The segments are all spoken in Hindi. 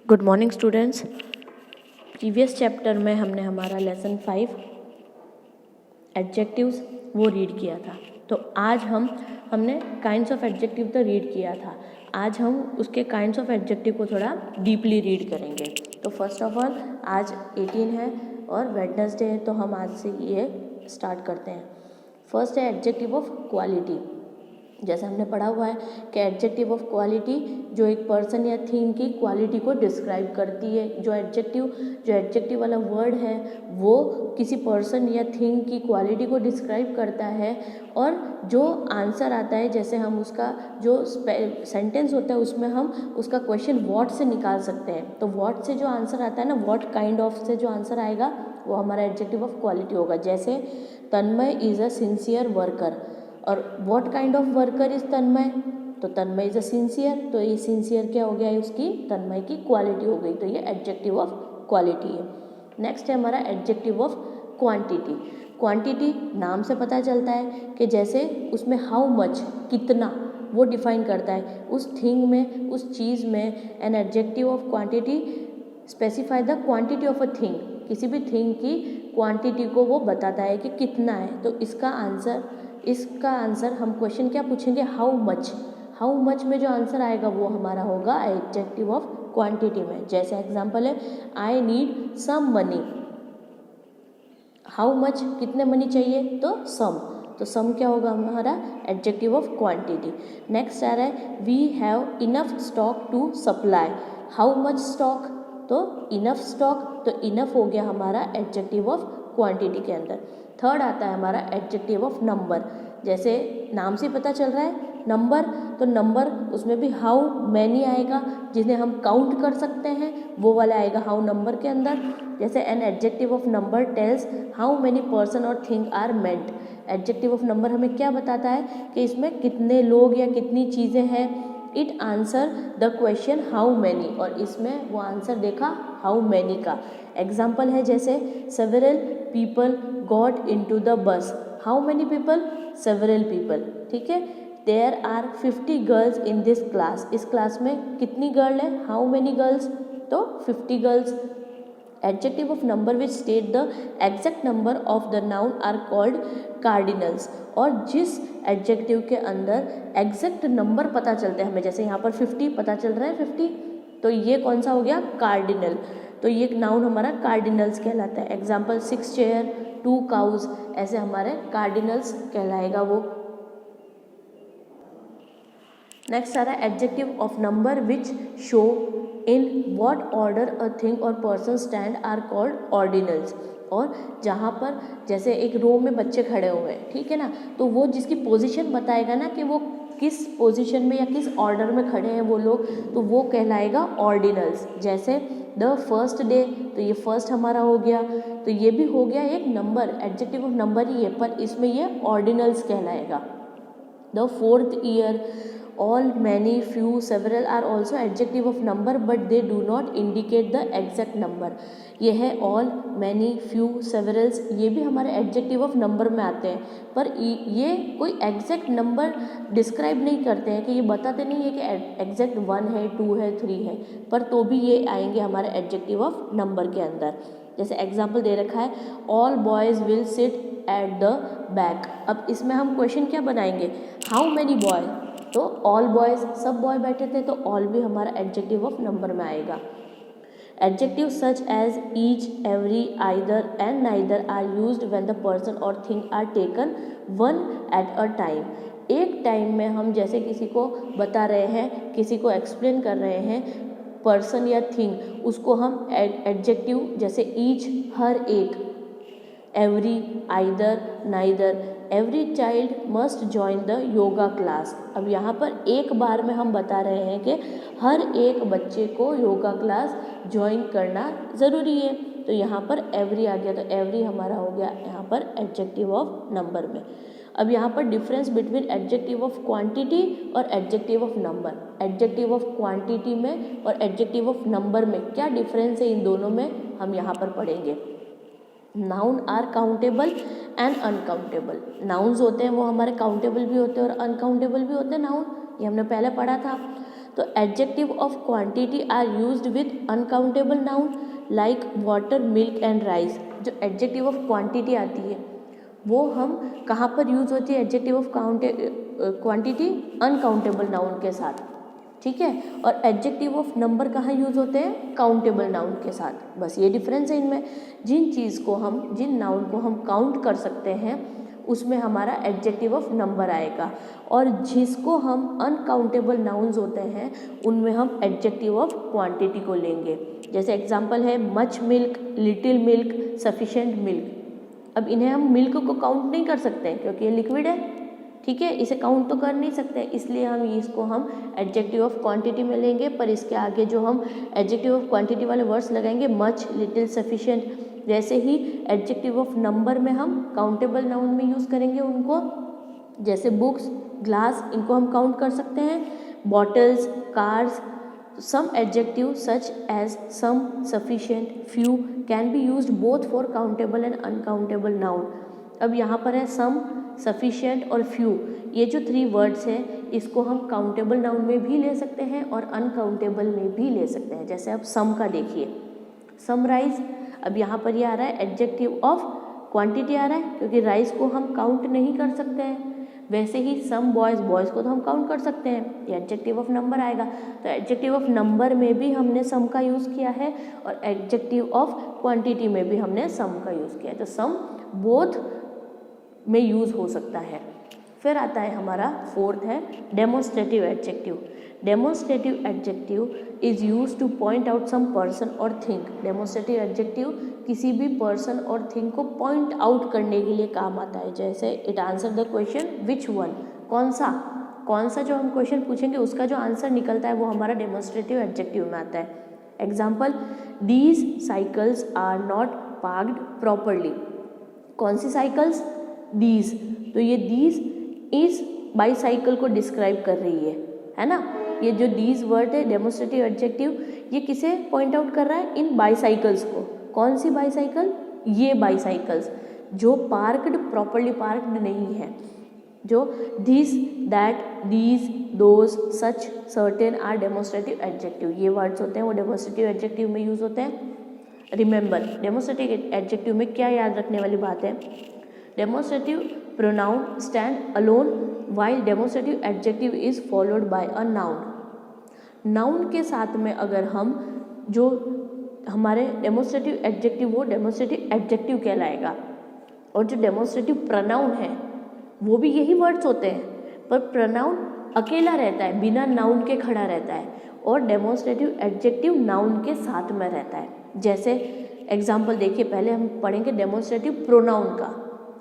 Good morning students. Previous chapter में हमने हमारा लेसन 5 एडजेक्टिव्स वो रीड किया था। तो आज हमने काइंड्स ऑफ एडजेक्टिव तो रीड किया था। आज हम उसके काइंड्स ऑफ एडजेक्टिव को थोड़ा डीपली रीड करेंगे। तो फर्स्ट ऑफ ऑल आज 18 है और वेडनेसडे है, तो हम आज से ये स्टार्ट करते हैं। फर्स्ट है एडजेक्टिव ऑफ क्वालिटी। जैसे हमने पढ़ा हुआ है कि एडजेक्टिव ऑफ क्वालिटी जो एक पर्सन या थिंग की क्वालिटी को डिस्क्राइब करती है। जो एडजेक्टिव वाला वर्ड है वो किसी पर्सन या थिंग की क्वालिटी को डिस्क्राइब करता है, और जो आंसर आता है, जैसे हम उसका जो सेंटेंस होता है उसमें हम उसका क्वेश्चन व्हाट से निकाल सकते हैं। तो व्हाट से जो आंसर आता है ना, व्हाट काइंड ऑफ से जो आंसर आएगा वो हमारा एडजेक्टिव ऑफ क्वालिटी होगा। जैसे Tanmay is a sincere worker, और what kind of worker is Tanmay, तो तन्मय इज अ सिंसियर, तो ये सिंसियर क्या हो गया, उसकी तन्मय की क्वालिटी हो गई, तो ये एडजेक्टिव ऑफ क्वालिटी है। नेक्स्ट है हमारा एडजेक्टिव ऑफ क्वांटिटी। क्वांटिटी नाम से पता चलता है कि जैसे उसमें हाउ मच, कितना, वो डिफाइन करता है उस थिंग में, उस चीज़ में। N adjective of quantity specify the quantity of a thing, किसी भी थिंग की क्वांटिटी को वो बताता है कि कितना है। तो इसका आंसर हम क्वेश्चन क्या पूछेंगे, हाउ मच में जो आंसर आएगा वो हमारा होगा एडजेक्टिव ऑफ क्वांटिटी में। जैसे एग्जांपल है I need some money, how much कितने मनी चाहिए, तो सम, तो सम क्या होगा हमारा एडजेक्टिव ऑफ क्वांटिटी। नेक्स्ट आ रहा है we have enough stock to supply, how much stock, तो इनफ स्टॉक, तो इनफ हो गया हमारा एडजेक्टिव ऑफ क्वांटिटी के अंदर। थर्ड आता है हमारा एडजेक्टिव ऑफ नंबर। जैसे नाम से पता चल रहा है नंबर, तो नंबर उसमें भी हाउ मैनी आएगा, जिन्हें हम काउंट कर सकते हैं वो वाला आएगा हाउ नंबर के अंदर। जैसे an adjective of number tells how many person और thing are meant, adjective of number हमें क्या बताता है कि इसमें कितने लोग या कितनी चीज़ें हैं। It answer the question how many, और इसमें वो आंसर देखा हाउ मैनी का। एग्जाम्पल है जैसे several people got into the bus, how many people, several people, ठीक है। There are 50 girls in this class, इस क्लास में कितनी गर्ल है, हाउ मैनी गर्ल्स, तो 50 girls. Adjective of number which state the exact number of the noun are called cardinals, और जिस एडजेक्टिव के अंदर एग्जैक्ट नंबर पता चलते हैं हमें, जैसे यहाँ पर 50 पता चल रहा है 50, तो ये कौन सा हो गया कार्डिनल, तो ये नाउन हमारा कार्डिनल्स कहलाता है। एग्जाम्पल 6 चेयर 2 काउज, ऐसे हमारे कार्डिनल्स कहलाएगा वो। नेक्स्ट आ रहा है adjective of number which show in what order a thing और person stand are called ordinals, और जहाँ पर जैसे एक रो में बच्चे खड़े हुए हैं, ठीक है ना, तो वो जिसकी पोजीशन बताएगा ना कि वो किस पोजीशन में या किस ऑर्डर में खड़े हैं वो लोग, तो वो कहलाएगा ऑर्डिनल्स। जैसे द फर्स्ट डे, तो ये फर्स्ट हमारा हो गया, तो ये भी हो गया एक नंबर, एडजेक्टिव ऑफ नंबर ही है, पर इसमें ये ऑर्डिनल्स कहलाएगा। The fourth year, all, many, few, several are also adjective of number but they do not indicate the exact number। ये है all, many, few, severals, ये भी हमारे adjective of number में आते हैं, पर ये कोई exact number डिस्क्राइब नहीं करते हैं, कि ये बताते नहीं है कि exact 1 है 2 है 3 है, पर तो भी ये आएंगे हमारे adjective of number के अंदर। जैसे एग्जाम्पल दे रखा है all boys will sit at the back, अब इसमें हम क्वेश्चन क्या बनाएंगे, हाउ मैनी बॉय, तो ऑल बॉयज़, सब बॉय बैठे थे, तो ऑल भी हमारा एडजेक्टिव ऑफ नंबर में आएगा। Adjective such as each, every, either and neither are used when the person और thing are taken one at a time. एक टाइम में हम जैसे किसी को बता रहे हैं, किसी को एक्सप्लेन कर रहे हैं पर्सन या थिंग, उसको हम एडजेक्टिव जैसे ईच हर एक, every, either, neither, every child must join the yoga class. अब यहाँ पर एक बार में हम बता रहे हैं कि हर एक बच्चे को योगा क्लास ज्वाइन करना ज़रूरी है, तो यहाँ पर एवरी आ गया, तो एवरी हमारा हो गया यहाँ पर एडजेक्टिव ऑफ नंबर में। अब यहाँ पर difference between adjective of quantity और adjective of number, adjective of quantity में और एडजेक्टिव ऑफ नंबर में क्या डिफरेंस है, इन दोनों में हम यहाँ पर पढ़ेंगे। Noun are countable and uncountable, nouns होते हैं वो हमारे काउंटेबल भी होते हैं और अनकाउंटेबल भी होते हैं नाउन, ये हमने पहले पढ़ा था। तो adjective of quantity are used with uncountable noun like water, milk and rice. जो एडजेक्टिव ऑफ क्वांटिटी आती है वो हम कहाँ पर यूज़ होती है? Adjective of quantity uncountable noun के साथ, ठीक है। और एडजेक्टिव ऑफ नंबर कहाँ यूज़ होते हैं? काउंटेबल नाउन के साथ। बस ये डिफरेंस है इनमें। जिन नाउन को हम काउंट कर सकते हैं उसमें हमारा एडजेक्टिव ऑफ नंबर आएगा, और जिसको हम अनकाउंटेबल नाउन्स होते हैं उनमें हम एडजेक्टिव ऑफ क्वांटिटी को लेंगे। जैसे एग्जांपल है much milk, little milk, sufficient milk. अब इन्हें हम मिल्क को काउंट नहीं कर सकते क्योंकि ये लिक्विड है, ठीक है, इसे काउंट तो कर नहीं सकते, इसलिए इसको हम एडजेक्टिव ऑफ क्वांटिटी में लेंगे। पर इसके आगे जो हम एडजेक्टिव ऑफ क्वांटिटी वाले वर्ड्स लगाएंगे मच, लिटिल, सफिशिएंट, जैसे ही एडजेक्टिव ऑफ नंबर में हम काउंटेबल नाउन में यूज़ करेंगे उनको, जैसे बुक्स, ग्लास, इनको हम काउंट कर सकते हैं, bottles, cars. Some adjective such as some, sufficient, few can be used both for countable and uncountable noun। अब यहाँ पर है some, sufficient और few, ये जो 3 वर्ड्स हैं इसको हम काउंटेबल नाउन में भी ले सकते हैं और अनकाउंटेबल में भी ले सकते हैं। जैसे अब some का देखिए, समराइज। अब यहाँ पर ये आ रहा है एडजेक्टिव ऑफ क्वांटिटी आ रहा है क्योंकि राइस को हम काउंट नहीं कर सकते हैं। वैसे ही सम बॉयज़ को तो हम काउंट कर सकते हैं, ये एडजेक्टिव ऑफ नंबर आएगा। तो एडजेक्टिव ऑफ नंबर में भी हमने सम का यूज़ किया है और एडजेक्टिव ऑफ क्वांटिटी में भी हमने सम का यूज़ किया है। तो सम बोथ में यूज़ हो सकता है। फिर आता है हमारा फोर्थ है demonstrative adjective. Demonstrative adjective is use to point out some person और थिंग। डेमोन्स्ट्रेटिव एडजेक्टिव किसी भी पर्सन और थिंग को पॉइंट आउट करने के लिए काम आता है। जैसे it answer the question which one, कौन सा जो हम क्वेश्चन पूछेंगे उसका जो आंसर निकलता है वो हमारा डेमोन्स्ट्रेटिव एडजेक्टिव में आता है। Example, these cycles are not parked properly. कौन सी साइकिल्स? दीज। तो ये दीज इस बाईसाइकिल को डिस्क्राइब कर रही है ना। ये जो दीज वर्ड है डेमोन्स्ट्रेटिव एडजेक्टिव, ये किसे पॉइंट आउट कर रहा है? इन बाईसाइकिल्स को। कौन सी बाईसाइकिल? ये बाईसाइकिल्स जो पार्क्ड, प्रॉपरली पार्क्ड नहीं है। जो this, that, these, those, such, certain are demonstrative adjective, ये वर्ड्स होते हैं वो डेमोन्स्ट्रेटिव एडजेक्टिव में यूज़ होते हैं। रिमेंबर, डेमोन्स्ट्रेटिव एडजेक्टिव में क्या याद रखने वाली बात है? Demonstrative pronoun stand alone while demonstrative adjective is followed by a noun. Noun के साथ में अगर हम जो हमारे डेमोन्स्ट्रेटिव एडजेक्टिव, वो डेमोन्स्ट्रेटिव एडजेक्टिव कहलाएगा। और जो डेमोन्स्ट्रेटिव प्रोनाउन है वो भी यही वर्ड्स होते हैं, पर प्रोनाउन अकेला रहता है, बिना नाउन के खड़ा रहता है, और डेमोन्स्ट्रेटिव एडजेक्टिव नाउन के साथ में रहता है। जैसे एग्जाम्पल देखिए, पहले हम पढ़ेंगे डेमोन्स्ट्रेटिव प्रोनाउन का,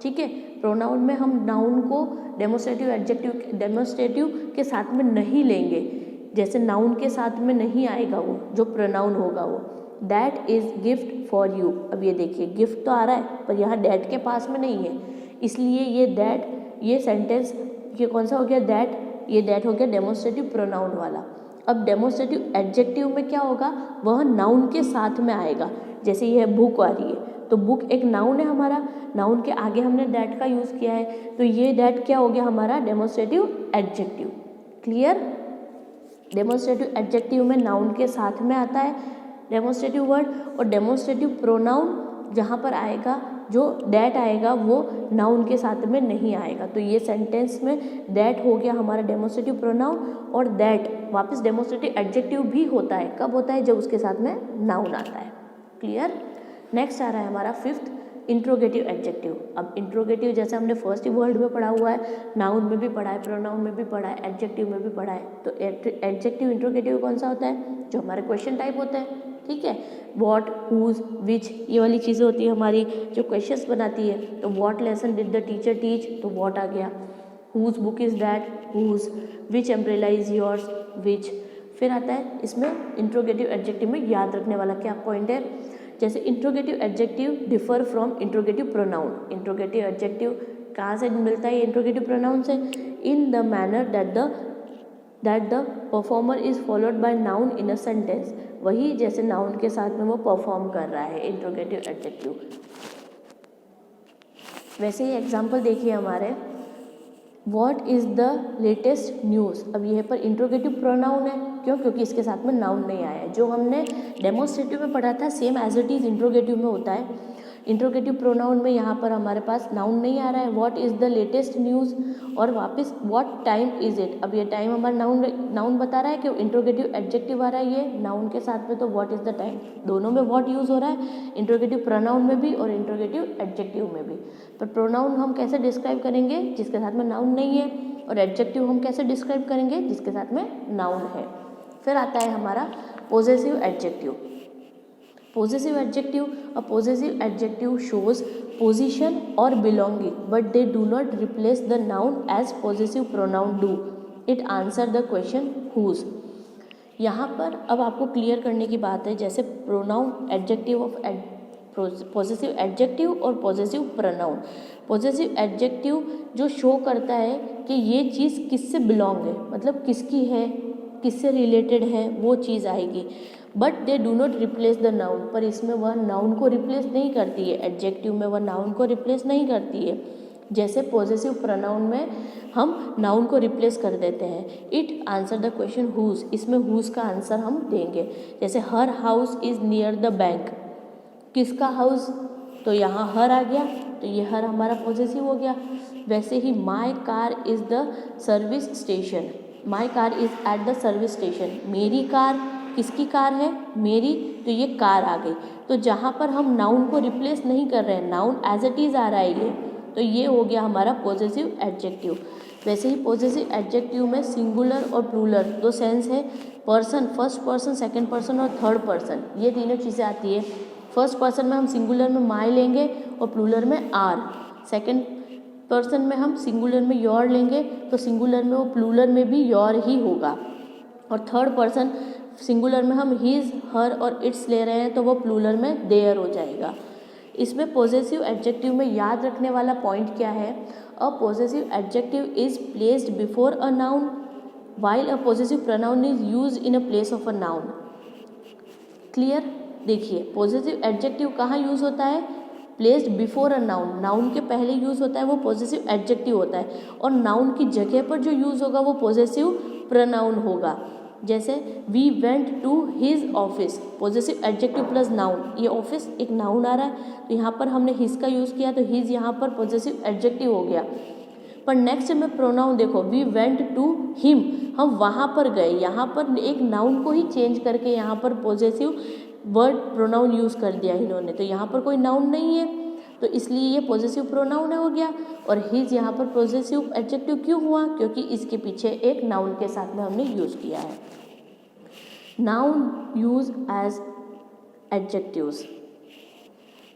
ठीक है। प्रोनाउन में हम नाउन को डेमोन्स्ट्रेटिव के साथ में नहीं लेंगे, जैसे नाउन के साथ में नहीं आएगा वो जो प्रोनाउन होगा वो। That is gift for you. अब ये देखिए, गिफ्ट तो आ रहा है पर यहाँ डैट के पास में नहीं है, इसलिए ये दैट, ये सेंटेंस, ये कौन सा हो गया? दैट। ये दैट हो गया डेमोन्स्ट्रेटिव प्रोनाउन वाला। अब डेमोन्स्ट्रेटिव एडजेक्टिव में क्या होगा? वह नाउन के साथ में आएगा। जैसे ये बुक आ रही है, तो बुक एक नाउन है हमारा, नाउन के आगे हमने दैट का यूज़ किया है, तो ये दैट क्या हो गया हमारा? Demonstrative adjective. Clear? Demonstrative adjective में नाउन के साथ में आता है डेमोन्स्ट्रेटिव वर्ड, और डेमोन्स्ट्रेटिव प्रोनाउन जहाँ पर आएगा, जो दैट आएगा वो नाउन के साथ में नहीं आएगा। तो ये सेंटेंस में दैट हो गया हमारा डेमोन्स्ट्रेटिव प्रोनाउन, और दैट वापस डेमोन्स्ट्रेटिव एडजेक्टिव भी होता है। कब होता है? जब उसके साथ में नाउन आता है। क्लियर? नेक्स्ट आ रहा है हमारा फिफ्थ, इंट्रोगेटिव एडजेक्टिव। अब इंट्रोगेटिव जैसे हमने फर्स्ट वर्ड में पढ़ा हुआ है, नाउन में भी पढ़ा है, प्रोनाउन में भी पढ़ा है, एडजेक्टिव में भी पढ़ा है। तो एडजेक्टिव इंट्रोगेटिव कौन सा होता है? जो हमारे क्वेश्चन टाइप होते हैं, ठीक है। वॉट, हुज, विच, ये वाली चीज़ें होती है हमारी जो क्वेश्चंस बनाती है। तो what lesson did the teacher teach, तो वॉट आ गया। Whose book is that, whose. Which umbrella is yours, which. फिर आता है इसमें इंट्रोगेटिव एडजेक्टिव में याद रखने वाला क्या पॉइंट है? जैसे interrogative adjective differ from interrogative pronoun. Interrogative adjective कहाँ से मिलता है? इंट्रोगेटिव प्रोनाउन से। In the manner that the performer is followed by noun in a sentence. वही जैसे नाउन के साथ में वो परफॉर्म कर रहा है, इंट्रोगेटिव एडजेक्टिव। वैसे ही एग्जाम्पल देखिए हमारे, what is the latest news. अब यह पर इंट्रोगेटिव प्रोनाउन है क्यों? क्योंकि इसके साथ में नाउन नहीं आया है। जो हमने डेमोन्स्ट्रेटिव में पढ़ा था same as it is interrogative में होता है। इंट्रोगेटिव प्रोनाउन में यहाँ पर हमारे पास नाउन नहीं आ रहा है, what is the latest news, और वापस व्हाट टाइम इज़ इट। अब ये टाइम हमारा नाउन बता रहा है कि इंट्रोगेटिव एडजेक्टिव आ रहा है ये नाउन के साथ में, तो व्हाट इज़ द टाइम, दोनों में व्हाट यूज़ हो रहा है, इंट्रोगेटिव प्रोनाउन में भी और इंट्रोगेटिव एडजेक्टिव में भी। पर प्रोनाउन हम कैसे डिस्क्राइब करेंगे? जिसके साथ में नाउन नहीं है, और एडजेक्टिव हम कैसे डिस्क्राइब करेंगे? जिसके साथ में नाउन है। फिर आता है हमारा possessive adjective. Possessive adjective, a possessive adjective shows position or belonging, but they do not replace the noun as possessive pronoun do. It answer the question whose. यहाँ पर अब आपको क्लियर करने की बात है, जैसे pronoun adjective of possessive adjective और पॉजेसिव प्रोनाउन। पॉजेसिव एडजेक्टिव जो शो करता है कि ये चीज़ किससे बिलोंग है, मतलब किसकी है, किससे रिलेटेड है, वो चीज़ आएगी। But they do not replace the noun, पर इसमें वह नाउन को रिप्लेस नहीं करती है, एडजेक्टिव में वह नाउन को रिप्लेस नहीं करती है। जैसे पॉजेसिव प्रोनाउन में हम नाउन को रिप्लेस कर देते हैं। It answer the question whose, इसमें हुज का आंसर हम देंगे। जैसे her house is near the bank, किसका हाउस, तो यहाँ हर आ गया, तो ये हर हमारा पॉजेसिव हो गया। वैसे ही my car is the service station, my car is at the service station, मेरी कार, किसकी कार है, मेरी, तो ये कार आ गई। तो जहाँ पर हम नाउन को रिप्लेस नहीं कर रहे हैं, नाउन एज इट इज़ आ रहा है ये, तो ये हो गया हमारा पॉजेसिव एडजेक्टिव। वैसे ही पॉजेसिव एडजेक्टिव में सिंगुलर और प्लूरल दो सेंस है, person, first person, second person और थर्ड पर्सन, ये तीनों चीज़ें आती है। फर्स्ट पर्सन में हम सिंगुलर में माई लेंगे और प्लूरल में आर, सेकंड पर्सन में हम सिंगुलर में योर लेंगे तो सिंगुलर में वो प्लूरल में भी योर ही होगा, और थर्ड पर्सन सिंगुलर में हम हीज, हर और इट्स ले रहे हैं तो वो प्लूरल में देयर हो जाएगा। इसमें पॉजेसिव एडजेक्टिव में याद रखने वाला पॉइंट क्या है? A possessive adjective is placed before a noun while a possessive pronoun is used in a place of a noun. Clear? देखिए पॉजेसिव एडजेक्टिव कहाँ यूज़ होता है? Placed before a noun, noun के पहले यूज़ होता है वो पॉजेसिव एडजेक्टिव होता है, और नाउन की जगह पर जो यूज़ होगा वो पॉजेसिव प्रोनाउन होगा। जैसे we went to his office, possessive adjective plus noun, ये ऑफिस एक नाउन आ रहा है तो यहाँ पर हमने हिज का यूज़ किया तो हिज यहाँ पर पॉजेसिव एडजेक्टिव हो गया। पर नेक्स्ट में प्रोनाउन देखो, वी वेंट टू हिम, हम वहाँ पर गए, यहाँ पर एक नाउन को ही चेंज करके यहाँ पर पॉजेसिव वर्ड प्रोनाउन यूज़ कर दिया इन्होंने, तो यहाँ पर कोई नाउन नहीं है तो इसलिए ये पॉजेसिव प्रोनाउन हो गया। और हिज यहाँ पर पॉजेसिव एडजेक्टिव क्यों हुआ? क्योंकि इसके पीछे एक नाउन के साथ में हमने यूज़ किया है। नाउन यूज एज एडजेक्टिव्स,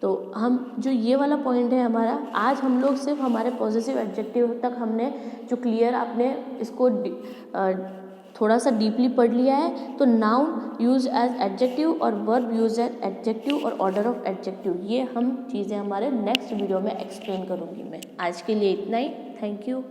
तो हम जो ये वाला पॉइंट है हमारा, आज हम लोग सिर्फ हमारे पॉजेसिव एडजेक्टिव तक हमने जो क्लियर आपने इसको थोड़ा सा डीपली पढ़ लिया है। तो नाउन यूज एज एडजेक्टिव और वर्ब यूज एज एडजेक्टिव और ऑर्डर ऑफ एडजेक्टिव, ये हम चीज़ें हमारे नेक्स्ट वीडियो में एक्सप्लेन करूँगी मैं। आज के लिए इतना ही, थैंक यू।